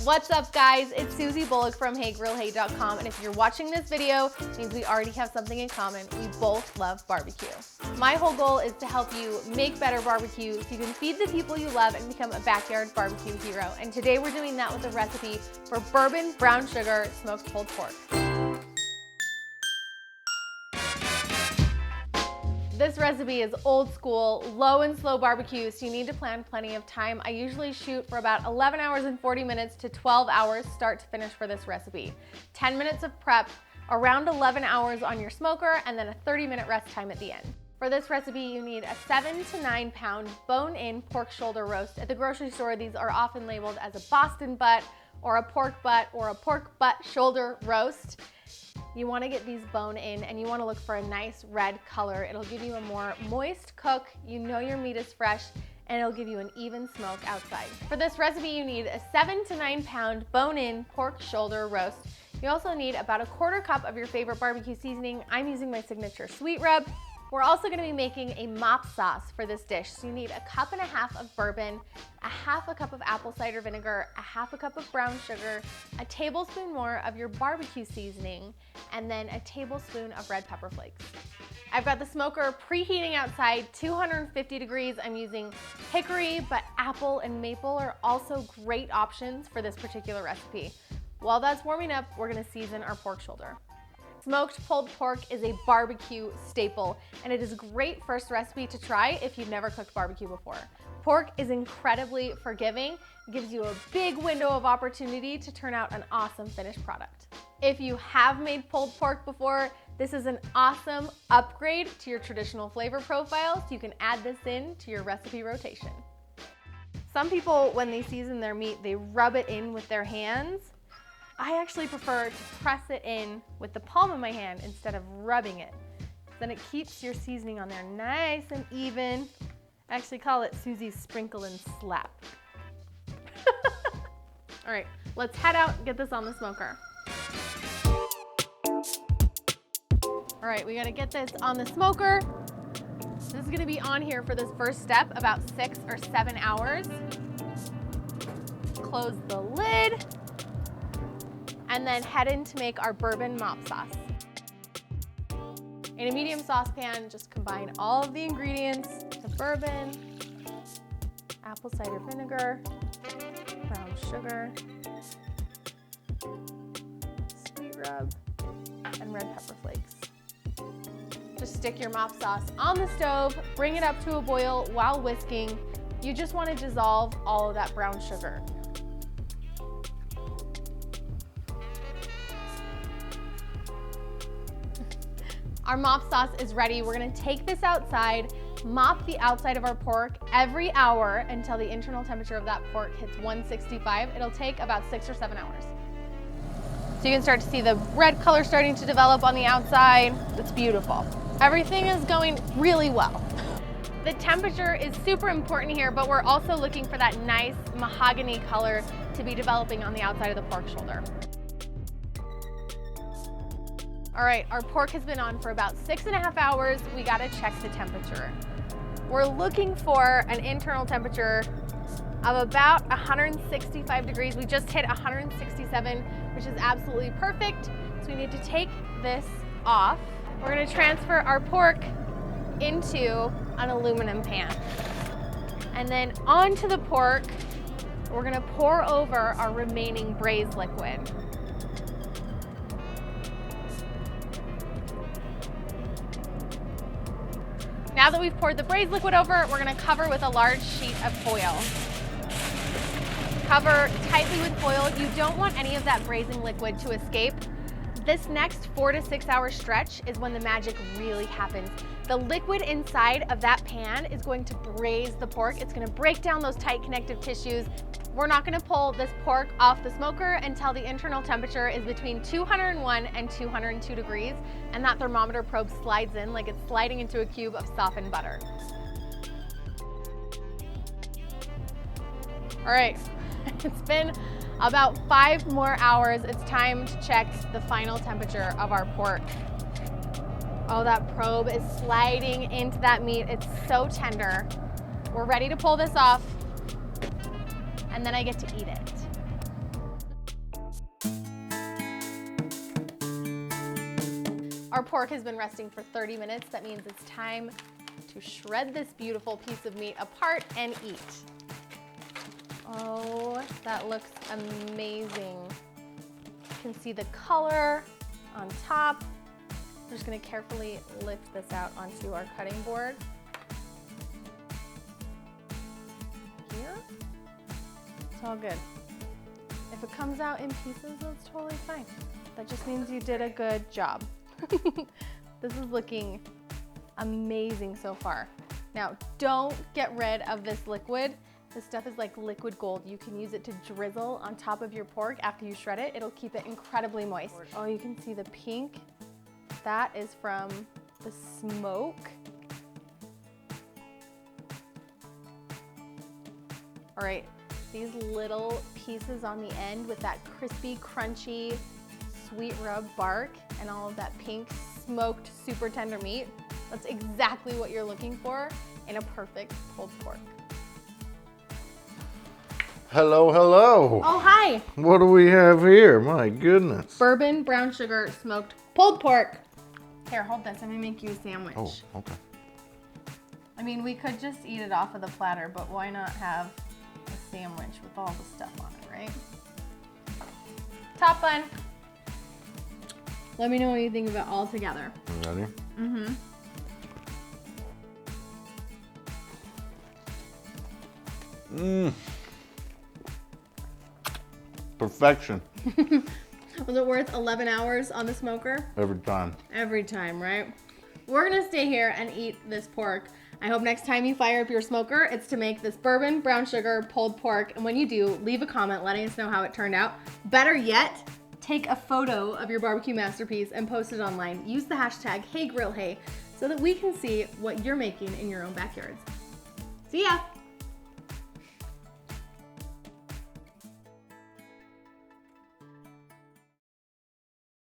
What's up, guys? It's Susie Bullock from HeyGrillHey.com, and if you're watching this video, it means we already have something in common. We both love barbecue. My whole goal is to help you make better barbecue so you can feed the people you love and become a backyard barbecue hero. And today we're doing that with a recipe for bourbon brown sugar smoked pulled pork. This recipe is old school, low and slow barbecue, so you need to plan plenty of time. I usually shoot for about 11 hours and 40 minutes to 12 hours start to finish for this recipe. 10 minutes of prep, around 11 hours on your smoker, and then a 30-minute rest time at the end. For this recipe, you need a 7 to 9 pound bone-in pork shoulder roast. At the grocery store, these are often labeled as a Boston butt or a pork butt shoulder roast. You want to get these bone in and you want to look for a nice red color. It'll give you a more moist cook. You know your meat is fresh and it'll give you an even smoke outside. For this recipe, you need a 7 to 9 pound bone-in pork shoulder roast. You also need about a 1/4 cup of your favorite barbecue seasoning. I'm using my signature sweet rub. We're also going to be making a mop sauce for this dish. So you need a 1.5 cups of bourbon, a 1/2 cup of apple cider vinegar, a 1/2 cup of brown sugar, a tablespoon more of your barbecue seasoning, and then a tablespoon of red pepper flakes. I've got the smoker preheating outside 250 degrees. I'm using hickory, but apple and maple are also great options for this particular recipe. While that's warming up, we're going to season our pork shoulder. Smoked pulled pork is a barbecue staple, and it is a great first recipe to try if you've never cooked barbecue before. Pork is incredibly forgiving, gives you a big window of opportunity to turn out an awesome finished product. If you have made pulled pork before, this is an awesome upgrade to your traditional flavor profile, so you can add this in to your recipe rotation. Some people, when they season their meat, they rub it in with their hands. I actually prefer to press it in with the palm of my hand instead of rubbing it. Then it keeps your seasoning on there nice and even. I actually call it Susie's sprinkle and slap. All right, let's head out and get this on the smoker. All right, we gotta get this on the smoker. This is gonna be on here for this first step about 6 or 7 hours. Close the lid. And then head in to make our bourbon mop sauce. In a medium saucepan, just combine all of the ingredients, the bourbon, apple cider vinegar, brown sugar, sweet rub, and red pepper flakes. Just stick your mop sauce on the stove, bring it up to a boil while whisking. You just want to dissolve all of that brown sugar. Our mop sauce is ready. We're gonna take this outside, mop the outside of our pork every hour until the internal temperature of that pork hits 165. It'll take about 6 or 7 hours. So you can start to see the red color starting to develop on the outside. It's beautiful. Everything is going really well. The temperature is super important here, but we're also looking for that nice mahogany color to be developing on the outside of the pork shoulder. All right, our pork has been on for about 6.5 hours. We gotta check the temperature. We're looking for an internal temperature of about 165 degrees. We just hit 167, which is absolutely perfect. So we need to take this off. We're gonna transfer our pork into an aluminum pan. And then onto the pork, we're gonna pour over our remaining braised liquid. Now that we've poured the braised liquid over, we're gonna cover with a large sheet of foil. Cover tightly with foil. You don't want any of that braising liquid to escape. This next 4 to 6 hour stretch is when the magic really happens. The liquid inside of that pan is going to braise the pork. It's gonna break down those tight connective tissues. We're not gonna pull this pork off the smoker until the internal temperature is between 201 and 202 degrees, and that thermometer probe slides in like it's sliding into a cube of softened butter. All right, it's been about 5 more hours. It's time to check the final temperature of our pork. Oh, that probe is sliding into that meat. It's so tender. We're ready to pull this off, and then I get to eat it. Our pork has been resting for 30 minutes. That means it's time to shred this beautiful piece of meat apart and eat. Oh, that looks amazing. You can see the color on top. We're just gonna carefully lift this out onto our cutting board. Here, it's all good. If it comes out in pieces, that's totally fine. That just means you did a good job. This is looking amazing so far. Now, don't get rid of this liquid. This stuff is like liquid gold. You can use it to drizzle on top of your pork after you shred it. It'll keep it incredibly moist. Oh, you can see the pink. That is from the smoke. All right, these little pieces on the end with that crispy, crunchy, sweet rub bark and all of that pink, smoked, super tender meat. That's exactly what you're looking for in a perfect pulled pork. Hello, hello. Oh, hi. What do we have here? My goodness. Bourbon brown sugar smoked pulled pork. Here, hold this. I'm gonna make you a sandwich. Oh, okay. I mean, we could just eat it off of the platter, but why not have a sandwich with all the stuff on it, right? Top bun. Let me know what you think of it all together. Ready? Mm-hmm. Mmm. Perfection. Was it worth 11 hours on the smoker? Every time. Every time, right? We're gonna stay here and eat this pork. I hope next time you fire up your smoker, it's to make this bourbon brown sugar pulled pork. And when you do, leave a comment letting us know how it turned out. Better yet, take a photo of your barbecue masterpiece and post it online. Use the hashtag HeyGrillHey so that we can see what you're making in your own backyards. See ya!